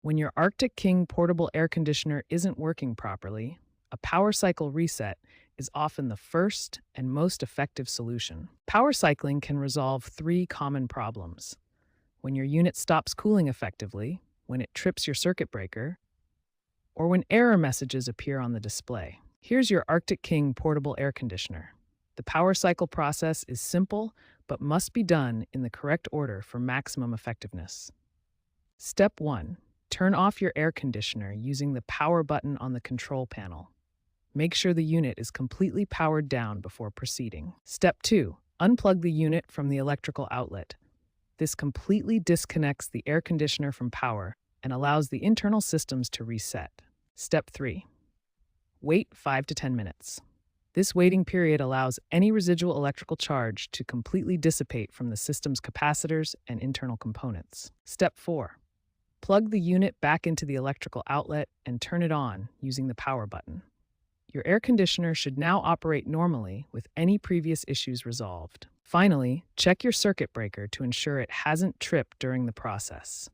When your Arctic King portable air conditioner isn't working properly, a power cycle reset is often the first and most effective solution. Power cycling can resolve three common problems: when your unit stops cooling effectively, when it trips your circuit breaker, or when error messages appear on the display. Here's your Arctic King portable air conditioner. The power cycle process is simple but must be done in the correct order for maximum effectiveness. Step 1. Turn off your air conditioner using the power button on the control panel. Make sure the unit is completely powered down before proceeding. Step 2. Unplug the unit from the electrical outlet. This completely disconnects the air conditioner from power and allows the internal systems to reset. Step 3. Wait 5 to 10 minutes. This waiting period allows any residual electrical charge to completely dissipate from the system's capacitors and internal components. Step 4. Plug the unit back into the electrical outlet and turn it on using the power button. Your air conditioner should now operate normally with any previous issues resolved. Finally, check your circuit breaker to ensure it hasn't tripped during the process.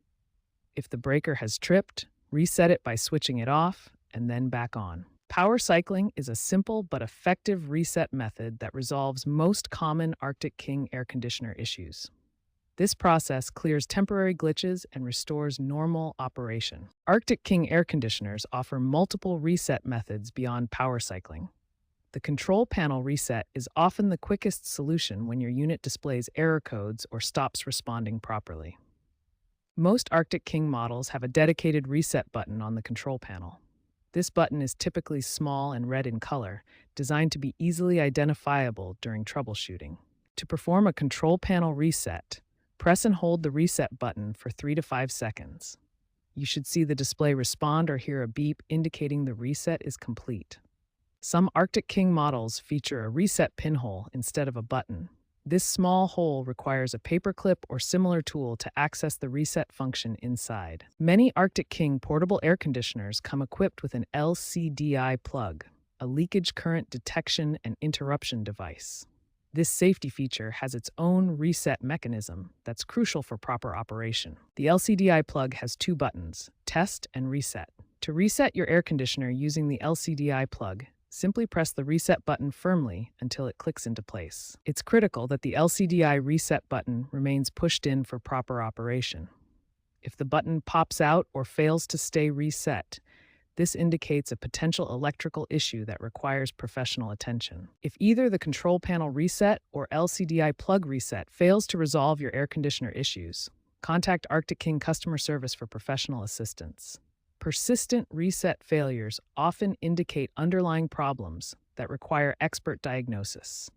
If the breaker has tripped, reset it by switching it off and then back on. Power cycling is a simple but effective reset method that resolves most common Arctic King air conditioner issues. This process clears temporary glitches and restores normal operation. Arctic King air conditioners offer multiple reset methods beyond power cycling. The control panel reset is often the quickest solution when your unit displays error codes or stops responding properly. Most Arctic King models have a dedicated reset button on the control panel. This button is typically small and red in color, designed to be easily identifiable during troubleshooting. To perform a control panel reset, press and hold the reset button for 3 to 5 seconds. You should see the display respond or hear a beep indicating the reset is complete. Some Arctic King models feature a reset pinhole instead of a button. This small hole requires a paperclip or similar tool to access the reset function inside. Many Arctic King portable air conditioners come equipped with an LCDI plug, a leakage current detection and interruption device. This safety feature has its own reset mechanism that's crucial for proper operation. The LCDI plug has two buttons, Test and Reset. To reset your air conditioner using the LCDI plug, simply press the reset button firmly until it clicks into place. It's critical that the LCDI reset button remains pushed in for proper operation. If the button pops out or fails to stay reset, this indicates a potential electrical issue that requires professional attention. If either the control panel reset or LCDI plug reset fails to resolve your air conditioner issues, contact Arctic King customer service for professional assistance. Persistent reset failures often indicate underlying problems that require expert diagnosis.